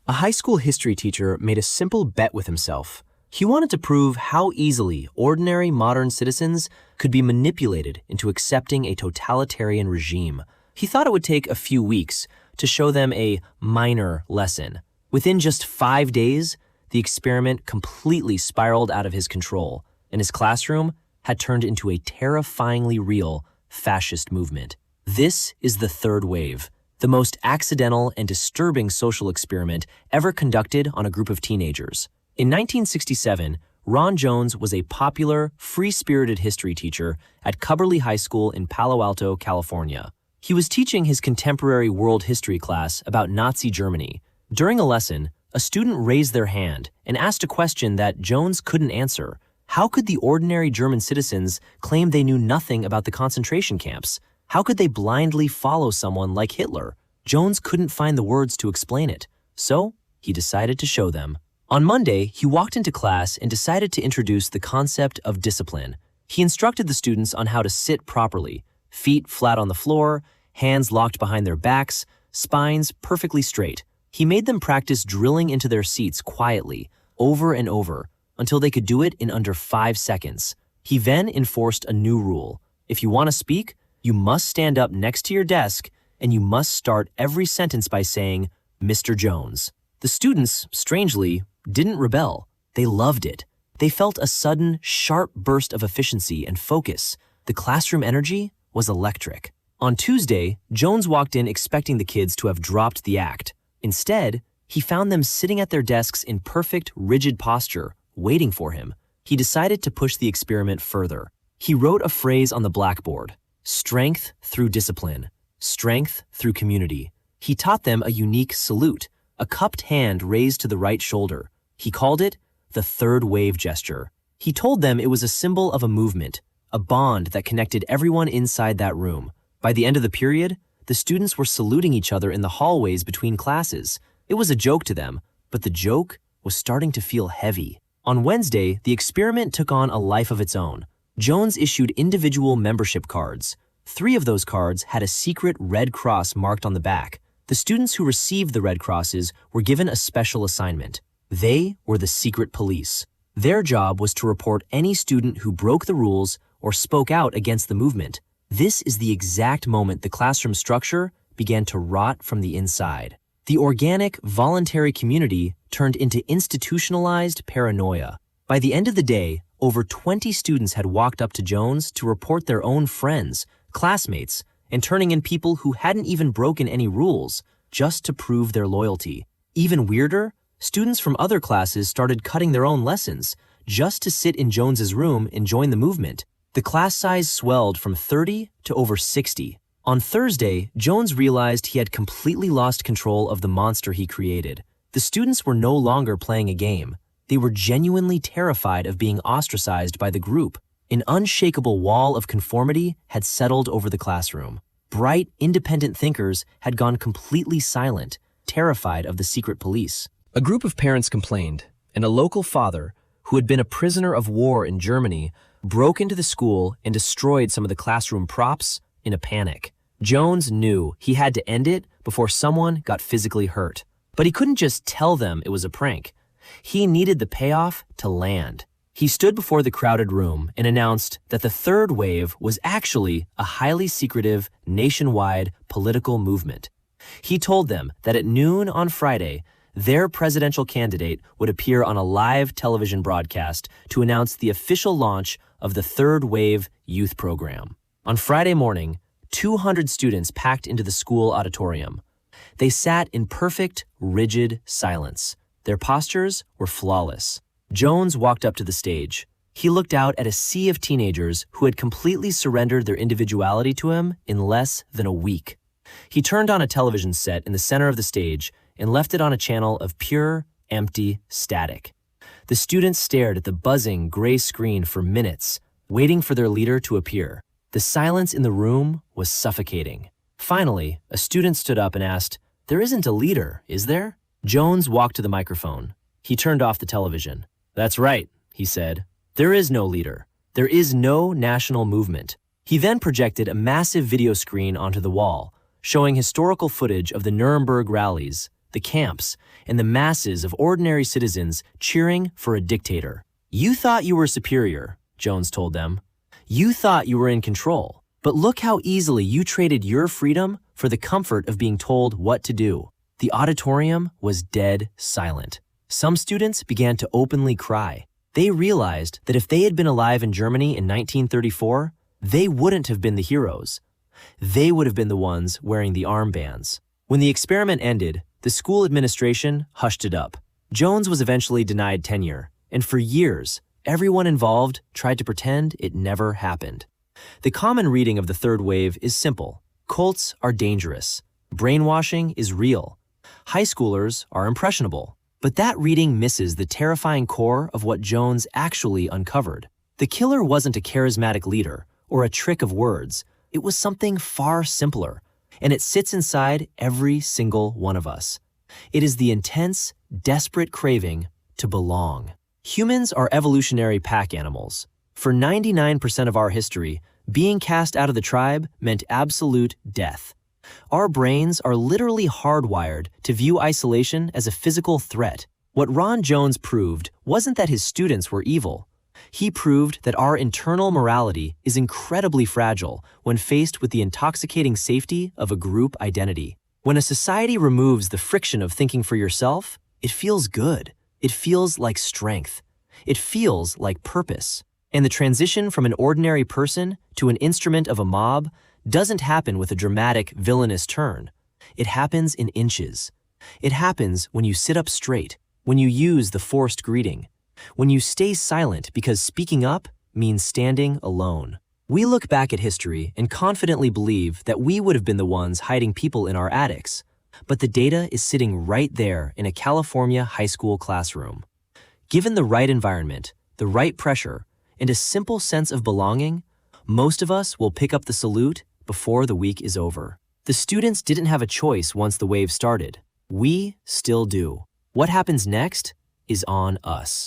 A high school history teacher made a simple bet with himself. He wanted to prove how easily ordinary modern citizens could be manipulated into accepting a totalitarian regime. He thought it would take a few weeks to show them a minor lesson. Within just 5 days, the experiment completely spiraled out of his control, and his classroom had turned into a terrifyingly real fascist movement. This is the third wave, the most accidental and disturbing social experiment ever conducted on a group of teenagers. In 1967, Ron Jones was a popular, free-spirited history teacher at Cubberley High School in Palo Alto, California. He was teaching his contemporary world history class about Nazi Germany. During a lesson, a student raised their hand and asked a question that Jones couldn't answer. How could the ordinary German citizens claim they knew nothing about the concentration camps? How could they blindly follow someone like Hitler? Jones couldn't find the words to explain it, so he decided to show them. On Monday, he walked into class and decided to introduce the concept of discipline. He instructed the students on how to sit properly, feet flat on the floor, hands locked behind their backs, spines perfectly straight. He made them practice drilling into their seats quietly, over and over, until they could do it in under 5 seconds. He then enforced a new rule. If you want to speak, you must stand up next to your desk, and you must start every sentence by saying, "Mr. Jones." The students, strangely, didn't rebel. They loved it. They felt a sudden, sharp burst of efficiency and focus. The classroom energy was electric. On Tuesday, Jones walked in expecting the kids to have dropped the act. Instead, he found them sitting at their desks in perfect, rigid posture, waiting for him. He decided to push the experiment further. He wrote a phrase on the blackboard: strength through discipline, strength through community. He taught them a unique salute, a cupped hand raised to the right shoulder. He called it the third wave gesture. He told them it was a symbol of a movement, a bond that connected everyone inside that room. By the end of the period, the students were saluting each other in the hallways between classes. It was a joke to them, but the joke was starting to feel heavy. On Wednesday, the experiment took on a life of its own. Jones issued individual membership cards. 3 of those cards had a secret red cross marked on the back. The students who received the red crosses were given a special assignment. They were the secret police. Their job was to report any student who broke the rules or spoke out against the movement. This is the exact moment the classroom structure began to rot from the inside. The organic, voluntary community turned into institutionalized paranoia. By the end of the day, over 20 students had walked up to Jones to report their own friends, classmates, and turning in people who hadn't even broken any rules, just to prove their loyalty. Even weirder, students from other classes started cutting their own lessons, just to sit in Jones's room and join the movement. The class size swelled from 30 to over 60. On Thursday, Jones realized he had completely lost control of the monster he created. The students were no longer playing a game. They were genuinely terrified of being ostracized by the group. An unshakable wall of conformity had settled over the classroom. Bright, independent thinkers had gone completely silent, terrified of the secret police. A group of parents complained, and a local father, who had been a prisoner of war in Germany, broke into the school and destroyed some of the classroom props in a panic. Jones knew he had to end it before someone got physically hurt. But he couldn't just tell them it was a prank. He needed the payoff to land. He stood before the crowded room and announced that the third wave was actually a highly secretive, nationwide political movement. He told them that at noon on Friday, their presidential candidate would appear on a live television broadcast to announce the official launch of the Third Wave Youth Program. On Friday morning, 200 students packed into the school auditorium. They sat in perfect, rigid silence. Their postures were flawless. Jones walked up to the stage. He looked out at a sea of teenagers who had completely surrendered their individuality to him in less than a week. He turned on a television set in the center of the stage and left it on a channel of pure, empty static. The students stared at the buzzing gray screen for minutes, waiting for their leader to appear. The silence in the room was suffocating. Finally, a student stood up and asked, "There isn't a leader, is there?" Jones walked to the microphone. He turned off the television. "That's right," he said. "There is no leader. There is no national movement." He then projected a massive video screen onto the wall, showing historical footage of the Nuremberg rallies, the the camps, and the masses of ordinary citizens cheering for a dictator. You thought you were superior, Jones told them. You thought you were in control, but look how easily you traded your freedom for the comfort of being told what to do. The auditorium was dead silent. Some students began to openly cry. They realized that if they had been alive in Germany in 1934, they wouldn't have been the heroes. They would have been the ones wearing the armbands. When the experiment ended, the school administration hushed it up. Jones was eventually denied tenure, and for years, everyone involved tried to pretend it never happened. The common reading of the third wave is simple. Cults are dangerous. Brainwashing is real. High schoolers are impressionable. But that reading misses the terrifying core of what Jones actually uncovered. The killer wasn't a charismatic leader or a trick of words. It was something far simpler, and it sits inside every single one of us. It is the intense, desperate craving to belong. Humans are evolutionary pack animals. For 99% of our history, being cast out of the tribe meant absolute death. Our brains are literally hardwired to view isolation as a physical threat. What Ron Jones proved wasn't that his students were evil. He proved that our internal morality is incredibly fragile when faced with the intoxicating safety of a group identity. When a society removes the friction of thinking for yourself, it feels good. It feels like strength. It feels like purpose. And the transition from an ordinary person to an instrument of a mob doesn't happen with a dramatic, villainous turn. It happens in inches. It happens when you sit up straight, when you use the forced greeting, when you stay silent because speaking up means standing alone. We look back at history and confidently believe that we would have been the ones hiding people in our attics, but the data is sitting right there in a California high school classroom. Given the right environment, the right pressure, and a simple sense of belonging, most of us will pick up the salute before the week is over. The students didn't have a choice once the wave started. We still do. What happens next is on us.